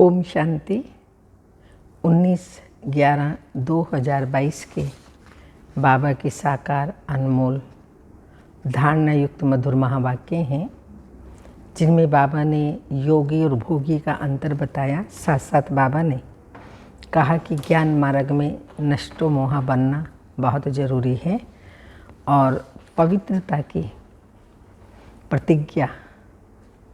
ओम शांति। 19/11/2022 के बाबा के साकार अनमोल धारणा युक्त मधुर महावाक्य हैं, जिनमें बाबा ने योगी और भोगी का अंतर बताया। साथ साथ बाबा ने कहा कि ज्ञान मार्ग में नष्टो मोहा बनना बहुत ज़रूरी है और पवित्रता की प्रतिज्ञा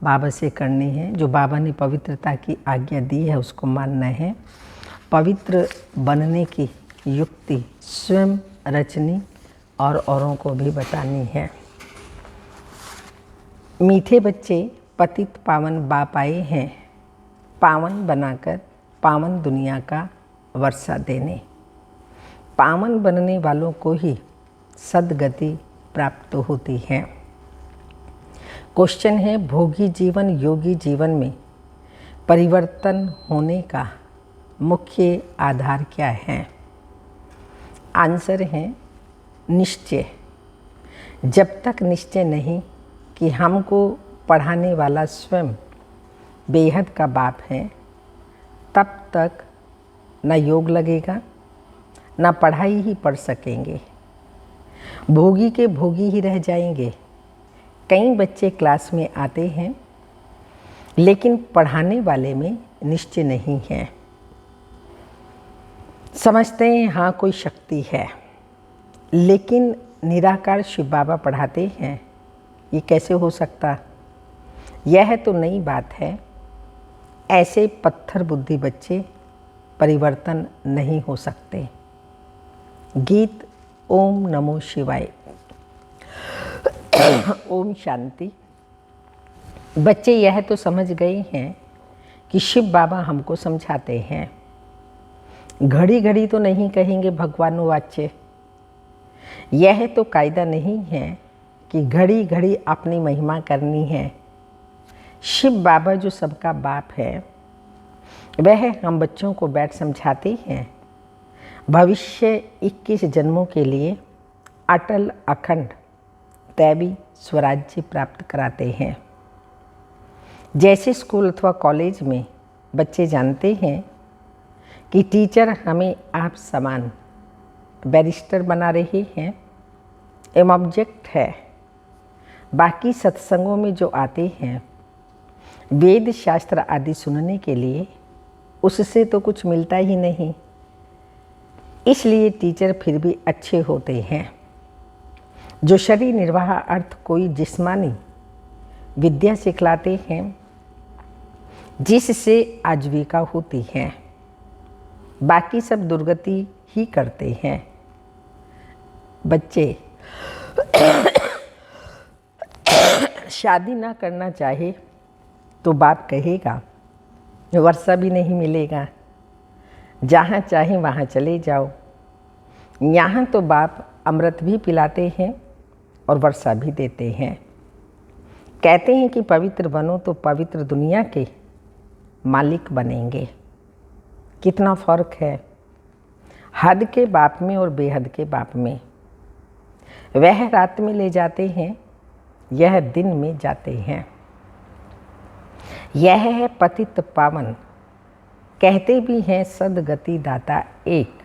बाबा से करनी है। जो बाबा ने पवित्रता की आज्ञा दी है उसको मानना है। पवित्र बनने की युक्ति स्वयं रचनी और औरों को भी बतानी है। मीठे बच्चे पतित पावन बाप आए हैं, पावन बनाकर पावन दुनिया का वर्षा देने। पावन बनने वालों को ही सद्गति प्राप्त होती है। क्वेश्चन है, भोगी जीवन योगी जीवन में परिवर्तन होने का मुख्य आधार क्या है? आंसर है निश्चय। जब तक निश्चय नहीं कि हमको पढ़ाने वाला स्वयं बेहद का बाप है, तब तक न योग लगेगा न पढ़ाई ही पढ़ सकेंगे। भोगी के भोगी ही रह जाएंगे। कई बच्चे क्लास में आते हैं लेकिन पढ़ाने वाले में निश्चय नहीं है। समझते हैं हाँ कोई शक्ति है, लेकिन निराकार शिव बाबा पढ़ाते हैं, ये कैसे हो सकता? यह तो नई बात है। ऐसे पत्थर बुद्धि बच्चे परिवर्तन नहीं हो सकते। गीत ओम नमो शिवाय। ओम शांति। बच्चे यह तो समझ गए हैं कि शिव बाबा हमको समझाते हैं। घड़ी घड़ी तो नहीं कहेंगे भगवानुवाच्य। यह तो कायदा नहीं है कि घड़ी घड़ी अपनी महिमा करनी है। शिव बाबा जो सबका बाप है, वह हम बच्चों को बैठ समझाते हैं। भविष्य 21 जन्मों के लिए अटल अखंड दैवी स्वराज्य प्राप्त कराते हैं। जैसे स्कूल अथवा कॉलेज में बच्चे जानते हैं कि टीचर हमें आप समान बैरिस्टर बना रहे हैं, एम ऑब्जेक्ट है। बाकी सत्संगों में जो आते हैं वेद शास्त्र आदि सुनने के लिए, उससे तो कुछ मिलता ही नहीं। इसलिए टीचर फिर भी अच्छे होते हैं। जो शरीर निर्वाह अर्थ कोई जिस्मानी विद्या सिखलाते हैं, जिससे आजीविका होती है। बाकी सब दुर्गति ही करते हैं। बच्चे शादी ना करना चाहे तो बाप कहेगा वर्षा भी नहीं मिलेगा, जहाँ चाहे वहाँ चले जाओ। यहाँ तो बाप अमृत भी पिलाते हैं और वर्षा भी देते हैं। कहते हैं कि पवित्र बनो तो पवित्र दुनिया के मालिक बनेंगे। कितना फ़र्क है हद के बाप में और बेहद के बाप में। वह रात में ले जाते हैं, यह दिन में जाते हैं। यह है पतित पावन। कहते भी हैं सदगति दाता एक,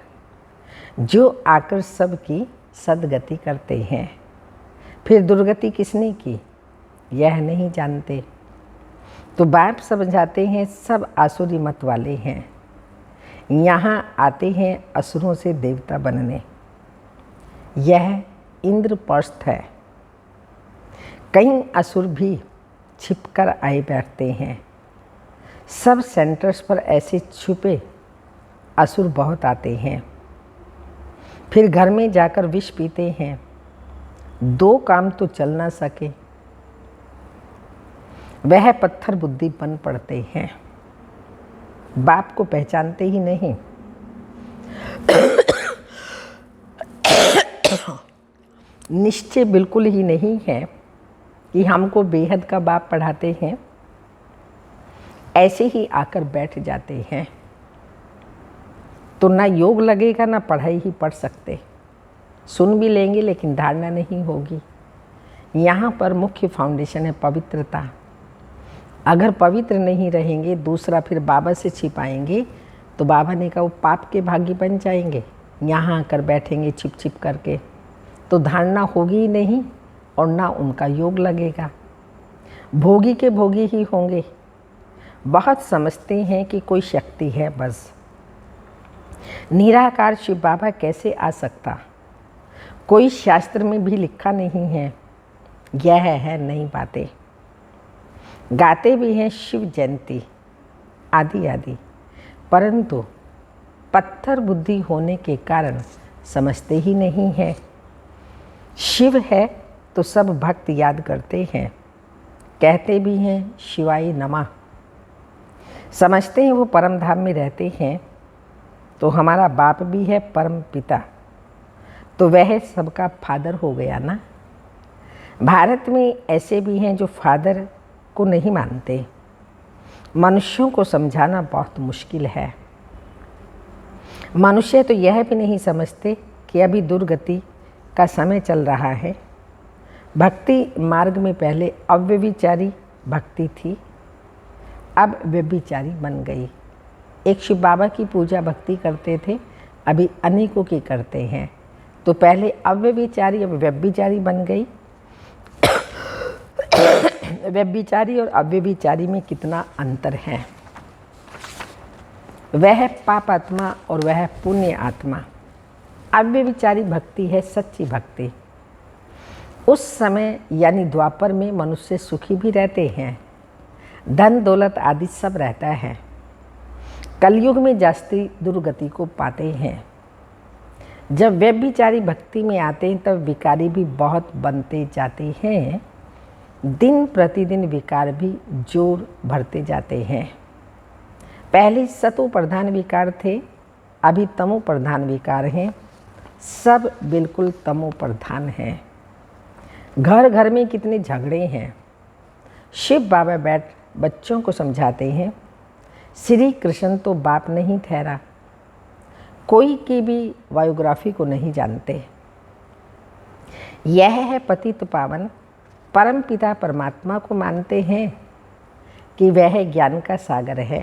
जो आकर सबकी सदगति करते हैं। फिर दुर्गति किसने की यह नहीं जानते। तो बाप समझाते हैं सब आसुरी मत वाले हैं। यहाँ आते हैं असुरों से देवता बनने। यह इंद्रप्रस्थ है। कई असुर भी छिपकर आए बैठते हैं। सब सेंटर्स पर ऐसे छुपे असुर बहुत आते हैं। फिर घर में जाकर विष पीते हैं। दो काम तो चल ना सके, वह पत्थर बुद्धि बन पड़ते हैं। बाप को पहचानते ही नहीं। निश्चय बिल्कुल ही नहीं है कि हमको बेहद का बाप पढ़ाते हैं। ऐसे ही आकर बैठ जाते हैं तो ना योग लगेगा ना पढ़ाई ही पढ़ सकते। सुन भी लेंगे लेकिन धारणा नहीं होगी। यहाँ पर मुख्य फाउंडेशन है पवित्रता। अगर पवित्र नहीं रहेंगे, दूसरा फिर बाबा से छिपाएंगे, तो बाबा ने कहा वो पाप के भागी बन जाएंगे। यहाँ आकर बैठेंगे छिप छिप करके, तो धारणा होगी ही नहीं और ना उनका योग लगेगा। भोगी के भोगी ही होंगे। बहुत समझते हैं कि कोई शक्ति है, बस निराकार शिव बाबा कैसे आ सकता? कोई शास्त्र में भी लिखा नहीं है। यह है नई बातें। गाते भी हैं शिव जयंती आदि आदि, परंतु पत्थर बुद्धि होने के कारण समझते ही नहीं है। शिव है तो सब भक्त याद करते हैं, कहते भी हैं शिवाय नमः। समझते हैं वो परम धाम में रहते हैं, तो हमारा बाप भी है परम पिता, तो वह सबका फादर हो गया ना। भारत में ऐसे भी हैं जो फादर को नहीं मानते। मनुष्यों को समझाना बहुत मुश्किल है। मनुष्य तो यह भी नहीं समझते कि अभी दुर्गति का समय चल रहा है। भक्ति मार्ग में पहले अव्यभिचारी भक्ति थी, अब व्यभिचारी बन गई। एक शिव बाबा की पूजा भक्ति करते थे, अभी अनेकों की करते हैं। तो पहले अव्यभिचारी अब व्यभिचारी बन गई। व्यभिचारी और अव्यभिचारी में कितना अंतर है। वह पाप आत्मा और वह पुण्य आत्मा। अव्यभिचारी भक्ति है सच्ची भक्ति। उस समय यानी द्वापर में मनुष्य सुखी भी रहते हैं, धन दौलत आदि सब रहता है। कलयुग में जास्ती दुर्गति को पाते हैं। जब व्यभिचारी भक्ति में आते हैं तब विकारी भी बहुत बनते जाते हैं। दिन प्रतिदिन विकार भी जोर भरते जाते हैं। पहले सतो प्रधान विकार थे, अभी तमो प्रधान विकार हैं। सब बिल्कुल तमो प्रधान हैं। घर घर में कितने झगड़े हैं। शिव बाबा बैठ बच्चों को समझाते हैं, श्री कृष्ण तो बाप नहीं ठहरा। कोई की भी बायोग्राफी को नहीं जानते। यह है पतित पावन। परम पिता परमात्मा को मानते हैं कि वह ज्ञान का सागर है।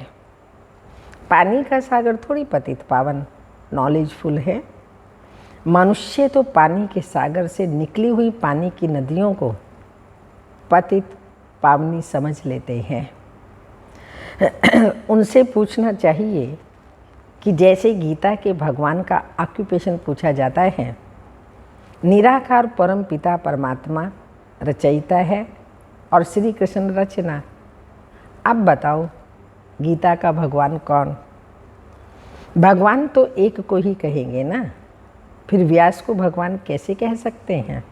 पानी का सागर थोड़ी पतित पावन नॉलेजफुल है। मनुष्य तो पानी के सागर से निकली हुई पानी की नदियों को पतित पावनी समझ लेते हैं। उनसे पूछना चाहिए कि जैसे गीता के भगवान का ऑक्यूपेशन पूछा जाता है, निराकार परम पिता परमात्मा रचयिता है और श्री कृष्ण रचना। अब बताओ गीता का भगवान कौन? भगवान तो एक को ही कहेंगे ना, फिर व्यास को भगवान कैसे कह सकते हैं?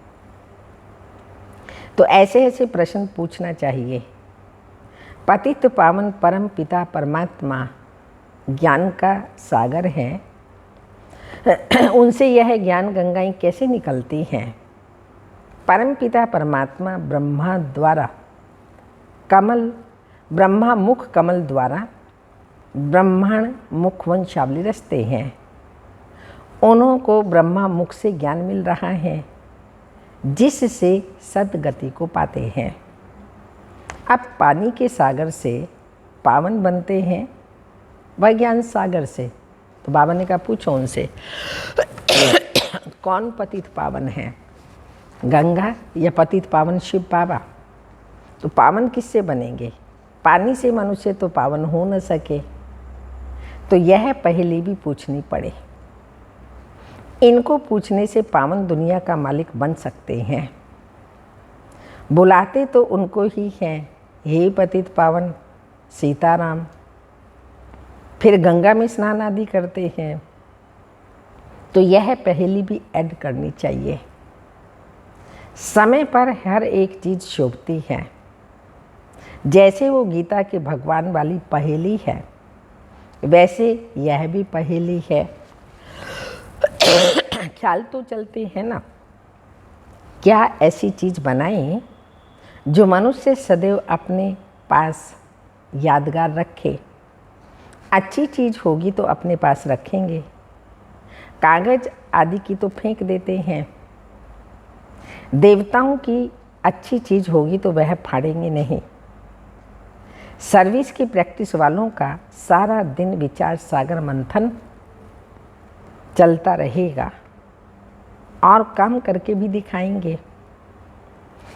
तो ऐसे ऐसे प्रश्न पूछना चाहिए। पतित पावन परम पिता परमात्मा ज्ञान का सागर है। उनसे यह ज्ञान गंगाएं कैसे निकलती हैं? परम पिता परमात्मा ब्रह्मा द्वारा कमल, ब्रह्मा मुख कमल द्वारा ब्रह्मांड मुख वंशावली रचते हैं। उन्हों को ब्रह्मा मुख से ज्ञान मिल रहा है, जिससे सद्गति को पाते हैं। अब पानी के सागर से पावन बनते हैं, वह ज्ञान सागर से। तो बाबा ने कहा पूछो उनसे कौन पतित पावन है, गंगा या पतित पावन शिव बाबा? तो पावन किससे बनेंगे? पानी से मनुष्य तो पावन हो न सके। तो यह पहले भी पूछनी पड़े। इनको पूछने से पावन दुनिया का मालिक बन सकते हैं। बुलाते तो उनको ही हैं, हे पतित पावन सीताराम। फिर गंगा में स्नान आदि करते हैं। तो यह पहली भी ऐड करनी चाहिए। समय पर हर एक चीज़ शोभती है। जैसे वो गीता के भगवान वाली पहेली है, वैसे यह भी पहेली है। ख्याल तो चलते हैं ना, क्या ऐसी चीज़ बनाएं जो मनुष्य सदैव अपने पास यादगार रखे। अच्छी चीज़ होगी तो अपने पास रखेंगे, कागज़ आदि की तो फेंक देते हैं। देवताओं की अच्छी चीज़ होगी तो वह फाड़ेंगे नहीं। सर्विस की प्रैक्टिस वालों का सारा दिन विचार सागर मंथन चलता रहेगा और काम करके भी दिखाएंगे।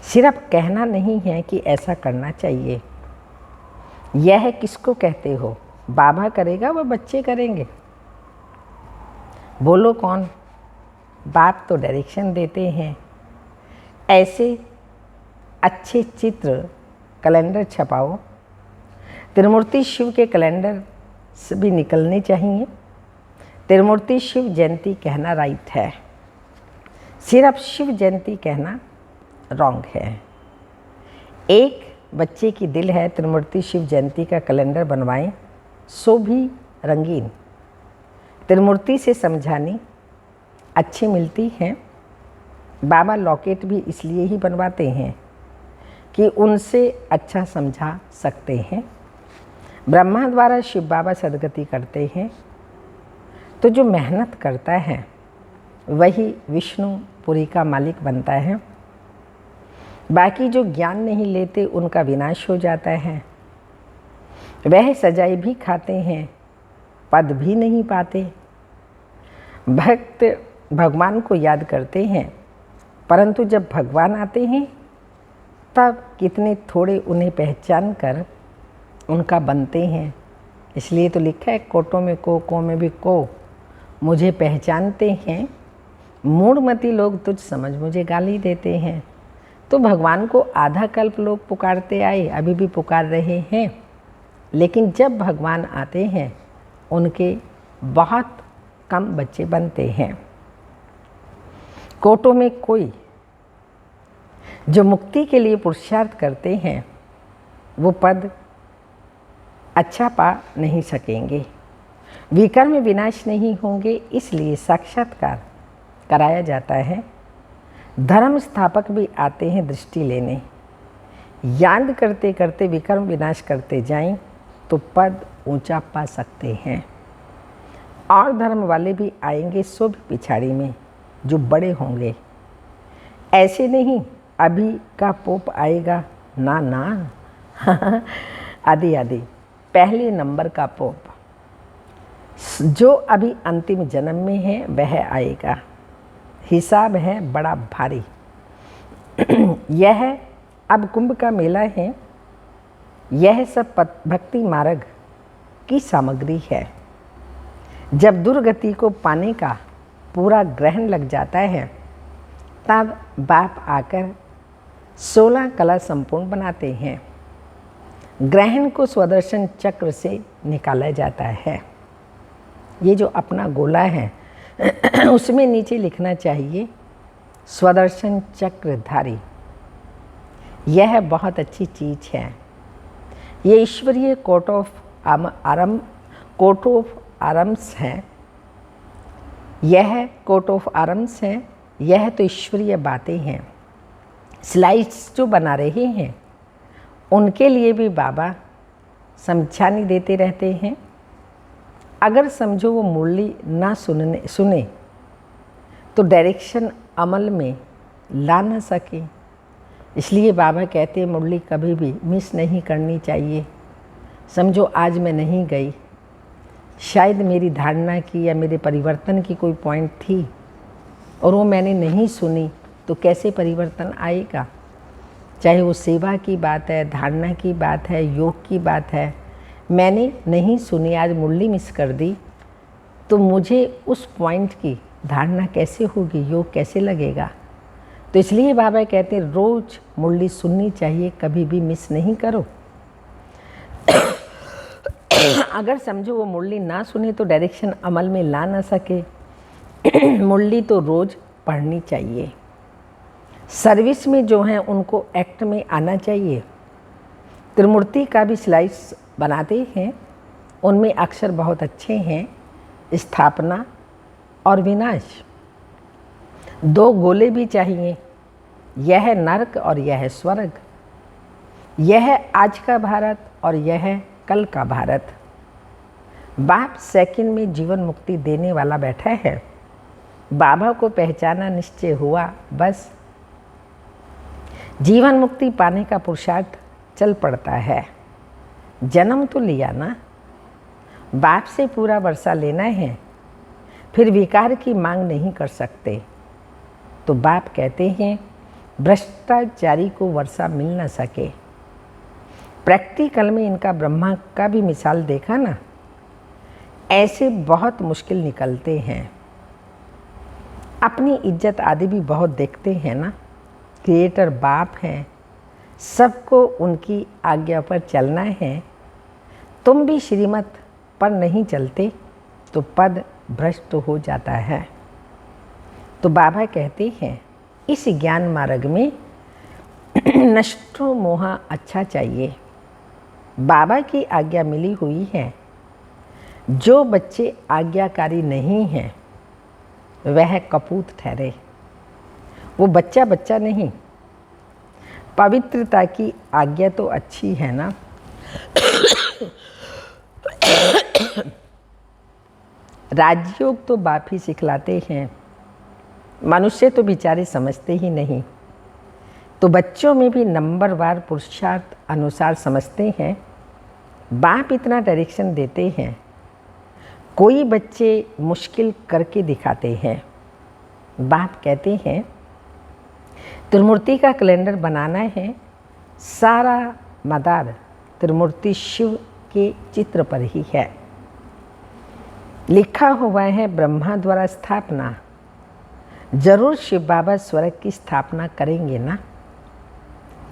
सिर्फ कहना नहीं है कि ऐसा करना चाहिए। यह किसको कहते हो? बाबा करेगा, वह बच्चे करेंगे। बोलो कौन? बाप तो डायरेक्शन देते हैं। ऐसे अच्छे चित्र कैलेंडर छपाओ। त्रिमूर्ति शिव के कैलेंडर से भी निकलने चाहिए। त्रिमूर्ति शिव जयंती कहना राइट है, सिर्फ शिव जयंती कहना रॉन्ग है। एक बच्चे की दिल है त्रिमूर्ति शिव जयंती का कैलेंडर बनवाएं, सो भी रंगीन। त्रिमूर्ति से समझानी अच्छी मिलती है। बाबा लॉकेट भी इसलिए ही बनवाते हैं कि उनसे अच्छा समझा सकते हैं। ब्रह्मा द्वारा शिव बाबा सदगति करते हैं, तो जो मेहनत करता है वही विष्णुपुरी का मालिक बनता है। बाकी जो ज्ञान नहीं लेते उनका विनाश हो जाता है। वह सजाई भी खाते हैं, पद भी नहीं पाते। भक्त भगवान को याद करते हैं, परंतु जब भगवान आते हैं तब कितने थोड़े उन्हें पहचान कर उनका बनते हैं। इसलिए तो लिखा है कोटों में को में भी को, मुझे पहचानते हैं। मूढ़मती लोग तुझ समझ मुझे गाली देते हैं। तो भगवान को आधा कल्प लोग पुकारते आए, अभी भी पुकार रहे हैं। लेकिन जब भगवान आते हैं उनके बहुत कम बच्चे बनते हैं। कोटों में कोई जो मुक्ति के लिए पुरुषार्थ करते हैं वो पद अच्छा पा नहीं सकेंगे। विकर्म विनाश नहीं होंगे, इसलिए साक्षात्कार कराया जाता है। धर्म स्थापक भी आते हैं दृष्टि लेने। याद करते करते विकर्म विनाश करते जाएं तो पद ऊंचा पा सकते हैं। और धर्म वाले भी आएंगे, सो भी पिछाड़ी में, जो बड़े होंगे। ऐसे नहीं अभी का पोप आएगा, ना ना आदि आदि पहले नंबर का पोप जो अभी अंतिम जन्म में है वह आएगा। हिसाब है बड़ा भारी। यह अब कुंभ का मेला है। यह सब भक्ति मार्ग की सामग्री है। जब दुर्गति को पाने का पूरा ग्रहण लग जाता है तब बाप आकर 16 कला संपूर्ण बनाते हैं। ग्रहण को स्वदर्शन चक्र से निकाला जाता है। ये जो अपना गोला है उसमें नीचे लिखना चाहिए स्वदर्शन चक्रधारी। यह बहुत अच्छी चीज़ है। ये ईश्वरीय कोट ऑफ आर्म्स है। यह कोट ऑफ आर्म्स है। यह तो ईश्वरीय बातें हैं। स्लाइड्स जो बना रहे हैं उनके लिए भी बाबा समझाने देते रहते हैं। अगर समझो वो मुरली ना सुने तो डायरेक्शन अमल में ला ना सके। इसलिए बाबा कहते हैं मुरली कभी भी मिस नहीं करनी चाहिए। समझो आज मैं नहीं गई, शायद मेरी धारणा की या मेरे परिवर्तन की कोई पॉइंट थी और वो मैंने नहीं सुनी, तो कैसे परिवर्तन आएगा? चाहे वो सेवा की बात है, धारणा की बात है, योग की बात है। मैंने नहीं सुनी, आज मुरली मिस कर दी, तो मुझे उस पॉइंट की धारणा कैसे होगी, योग कैसे लगेगा? तो इसलिए बाबा कहते हैं रोज़ मुरली सुननी चाहिए, कभी भी मिस नहीं करो। अगर समझो वो मुरली ना सुने तो डायरेक्शन अमल में ला ना सके, मुरली तो रोज़ पढ़नी चाहिए। सर्विस में जो हैं उनको एक्ट में आना चाहिए। त्रिमूर्ति का भी स्लाइड्स बनाते हैं, उनमें अक्षर बहुत अच्छे हैं, स्थापना और विनाश। 2 गोले भी चाहिए, यह नरक और यह स्वर्ग। यह आज का भारत और यह कल का भारत। बाप सेकंड में जीवन मुक्ति देने वाला बैठा है। बाबा को पहचाना निश्चय हुआ, बस जीवन मुक्ति पाने का पुरुषार्थ चल पड़ता है। जन्म तो लिया ना, बाप से पूरा वर्षा लेना है, फिर विकार की मांग नहीं कर सकते। तो बाप कहते हैं भ्रष्टाचारी को वर्षा मिल न सके। प्रैक्टिकल में इनका ब्रह्मा का भी मिसाल देखा ना, ऐसे बहुत मुश्किल निकलते हैं। अपनी इज्जत आदि भी बहुत देखते हैं ना। क्रिएटर बाप हैं, सबको उनकी आज्ञा पर चलना है। तुम भी श्रीमत पर नहीं चलते तो पद भ्रष्ट हो जाता है। तो बाबा कहते हैं इस ज्ञान मार्ग में नष्टो मोहा अच्छा चाहिए। बाबा की आज्ञा मिली हुई है। जो बच्चे आज्ञाकारी नहीं हैं वह कपूत ठहरे। वो बच्चा बच्चा नहीं। पवित्रता की आज्ञा तो अच्छी है ना। राजयोग तो बाप ही सिखलाते हैं, मनुष्य तो बेचारे समझते ही नहीं। तो बच्चों में भी नंबरवार पुरुषार्थ अनुसार समझते हैं। बाप इतना डायरेक्शन देते हैं, कोई बच्चे मुश्किल करके दिखाते हैं। बाप कहते हैं त्रिमूर्ति का कैलेंडर बनाना है, सारा मदार त्रिमूर्ति शिव के चित्र पर ही है। लिखा हुआ है ब्रह्मा द्वारा स्थापना, जरूर शिव बाबा स्वर्ग की स्थापना करेंगे ना।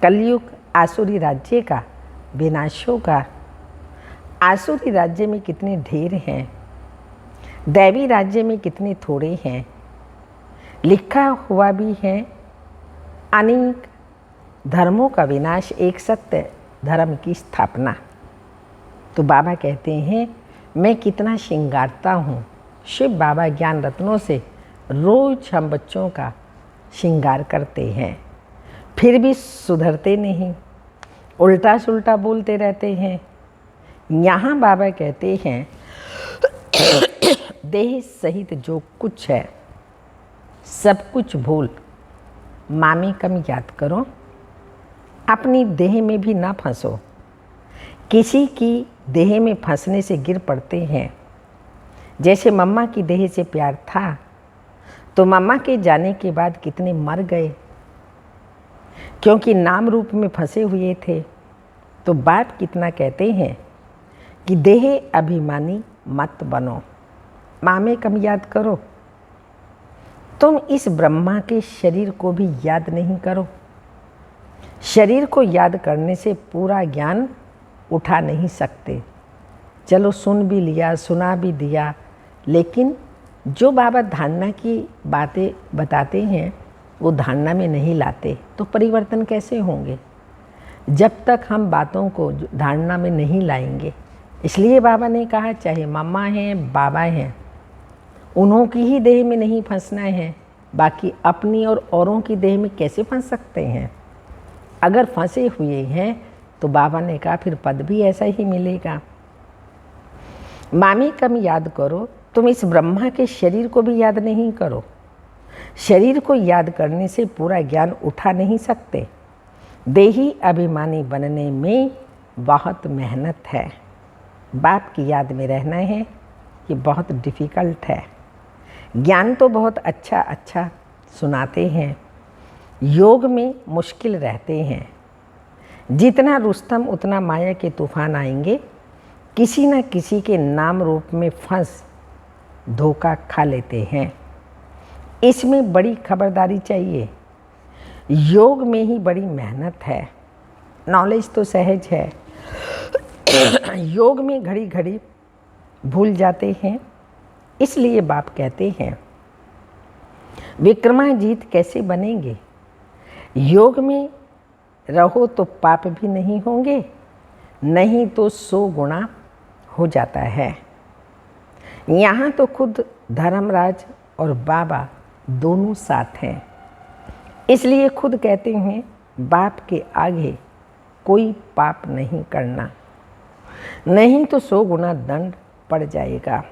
कलयुग आसुरी राज्य का विनाश होगा। आसुरी राज्य में कितने ढेर हैं, दैवी राज्य में कितने थोड़े हैं। लिखा हुआ भी है अनेक धर्मों का विनाश, एक सत्य धर्म की स्थापना। तो बाबा कहते हैं मैं कितना श्रृंगारता हूँ। शिव बाबा ज्ञान रत्नों से रोज हम बच्चों का श्रृंगार करते हैं, फिर भी सुधरते नहीं, उल्टा सुल्टा बोलते रहते हैं। यहाँ बाबा कहते हैं देह सहित जो कुछ है सब कुछ भूल मामी कम याद करो। अपनी देह में भी ना फंसो। किसी की देह में फंसने से गिर पड़ते हैं। जैसे मम्मा की देह से प्यार था तो मम्मा के जाने के बाद कितने मर गए, क्योंकि नाम रूप में फंसे हुए थे। तो बाप कितना कहते हैं कि देह अभिमानी मत बनो, मामे कम याद करो। तुम इस ब्रह्मा के शरीर को भी याद नहीं करो। शरीर को याद करने से पूरा ज्ञान उठा नहीं सकते। चलो सुन भी लिया, सुना भी दिया, लेकिन जो बाबा धारणा की बातें बताते हैं वो धारणा में नहीं लाते, तो परिवर्तन कैसे होंगे जब तक हम बातों को धारणा में नहीं लाएंगे। इसलिए बाबा ने कहा चाहे मम्मा हैं बाबा हैं, उन्हों की ही देह में नहीं फंसना है, बाकी अपनी और औरों की देह में कैसे फंस सकते हैं। अगर फंसे हुए हैं तो बाबा ने कहा फिर पद भी ऐसा ही मिलेगा। मामी कम याद करो, तुम इस ब्रह्मा के शरीर को भी याद नहीं करो। शरीर को याद करने से पूरा ज्ञान उठा नहीं सकते। देही अभिमानी बनने में बहुत मेहनत है। बाप की याद में रहना है, ये बहुत डिफ़िकल्ट है। ज्ञान तो बहुत अच्छा अच्छा सुनाते हैं, योग में मुश्किल रहते हैं। जितना रुस्तम उतना माया के तूफान आएंगे। किसी न किसी के नाम रूप में फंस धोखा खा लेते हैं। इसमें बड़ी खबरदारी चाहिए। योग में ही बड़ी मेहनत है। नॉलेज तो सहज है, योग में घड़ी घड़ी भूल जाते हैं। इसलिए बाप कहते हैं विक्रमाजीत कैसे बनेंगे। योग में रहो तो पाप भी नहीं होंगे, नहीं तो 100 गुना हो जाता है। यहाँ तो खुद धर्मराज और बाबा दोनों साथ हैं। इसलिए खुद कहते हैं बाप के आगे कोई पाप नहीं करना, नहीं तो 100 गुना दंड पड़ जाएगा।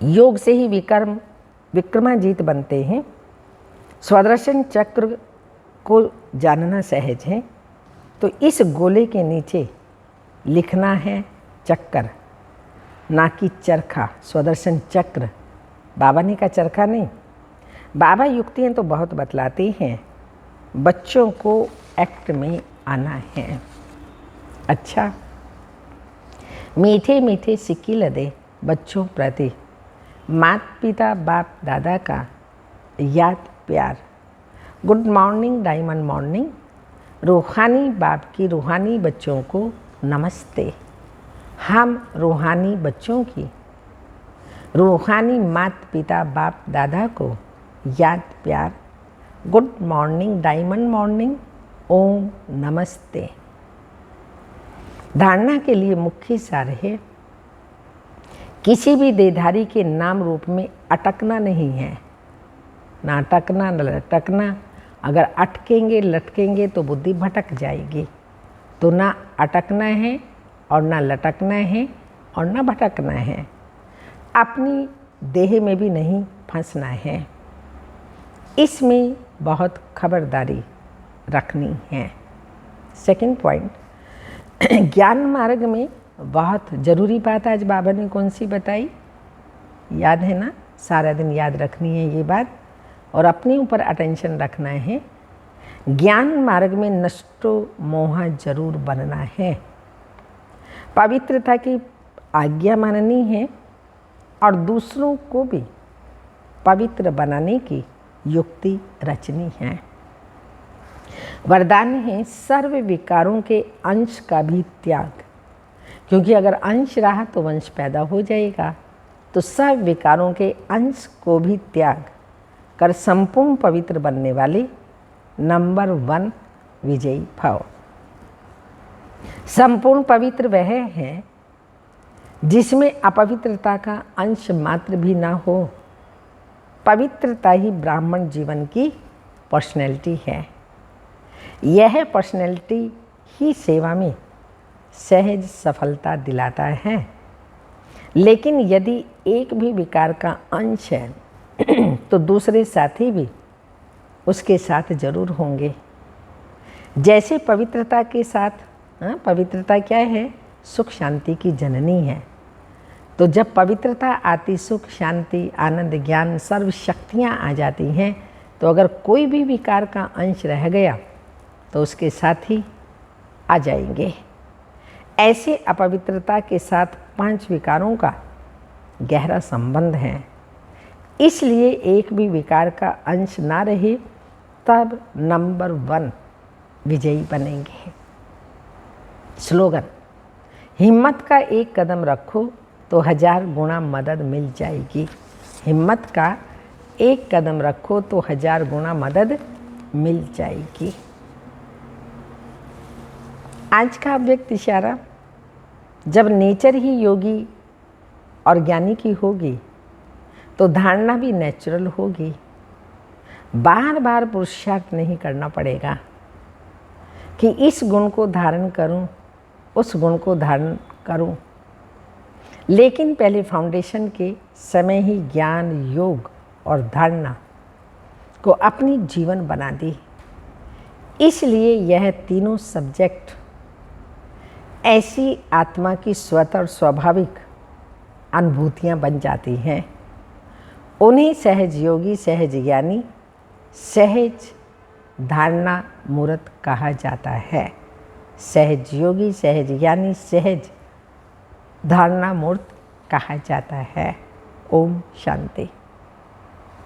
योग से ही विक्रमाजीत बनते हैं। स्वदर्शन चक्र को जानना सहज है। तो इस गोले के नीचे लिखना है चक्कर, ना कि चरखा। स्वदर्शन चक्र, बाबा ने का चरखा नहीं। बाबा युक्तियाँ तो बहुत बतलाते हैं, बच्चों को एक्ट में आना है। अच्छा, मीठे मीठे सिक्के लदे बच्चों प्रति माता पिता बाप दादा का याद प्यार। Good morning diamond morning. रूहानी बाप की रूहानी बच्चों को नमस्ते। हम रूहानी बच्चों की रूहानी माता पिता बाप दादा को याद प्यार। Good morning diamond morning. Om नमस्ते। धारणा के लिए मुख्य सार है, किसी भी देहधारी के नाम रूप में अटकना नहीं है। ना अटकना न लटकना। अगर अटकेंगे लटकेंगे तो बुद्धि भटक जाएगी। तो ना अटकना है और ना लटकना है और ना भटकना है। अपनी देह में भी नहीं फंसना है। इसमें बहुत खबरदारी रखनी है। सेकंड पॉइंट, ज्ञान मार्ग में बहुत ज़रूरी बात आज बाबा ने कौन सी बताई, याद है ना? सारा दिन याद रखनी है ये बात और अपने ऊपर अटेंशन रखना है। ज्ञान मार्ग में नष्टो मोह जरूर बनना है। पवित्रता की आज्ञा माननी है और दूसरों को भी पवित्र बनाने की युक्ति रचनी है। वरदान है सर्व विकारों के अंश का भी त्याग, क्योंकि अगर अंश रहा तो वंश पैदा हो जाएगा। तो सब विकारों के अंश को भी त्याग कर संपूर्ण पवित्र बनने वाले नंबर 1 विजयी भव। संपूर्ण पवित्र वह है जिसमें अपवित्रता का अंश मात्र भी ना हो। पवित्रता ही ब्राह्मण जीवन की पर्सनैलिटी है। यह पर्सनैलिटी ही सेवा में सहज सफलता दिलाता है। लेकिन यदि एक भी विकार का अंश है तो दूसरे साथी भी उसके साथ जरूर होंगे। जैसे पवित्रता के साथ, पवित्रता क्या है? सुख शांति की जननी है। तो जब पवित्रता आती, सुख शांति आनंद ज्ञान सर्व शक्तियाँ आ जाती हैं। तो अगर कोई भी विकार का अंश रह गया तो उसके साथ ही आ जाएंगे। ऐसे अपवित्रता के साथ 5 विकारों का गहरा संबंध है। इसलिए एक भी विकार का अंश ना रहे तब नंबर 1 विजयी बनेंगे। स्लोगन, हिम्मत का एक कदम रखो तो 1000 गुना मदद मिल जाएगी। हिम्मत का एक कदम रखो तो 1000 गुना मदद मिल जाएगी। आज का अव्यक्त इशारा, जब नेचर ही योगी और ज्ञानी की होगी तो धारणा भी नेचुरल होगी। बार बार पुरुषार्थ नहीं करना पड़ेगा कि इस गुण को धारण करूं, उस गुण को धारण करूं। लेकिन पहले फाउंडेशन के समय ही ज्ञान योग और धारणा को अपनी जीवन बना दी। इसलिए यह तीनों सब्जेक्ट ऐसी आत्मा की स्वतः और स्वाभाविक अनुभूतियाँ बन जाती हैं। उन्हें सहज योगी, सहज ज्ञानी, सहज धारणा मूर्त कहा जाता है। सहज योगी, सहज ज्ञानी, सहज धारणा मूर्त कहा जाता है। ओम शांति।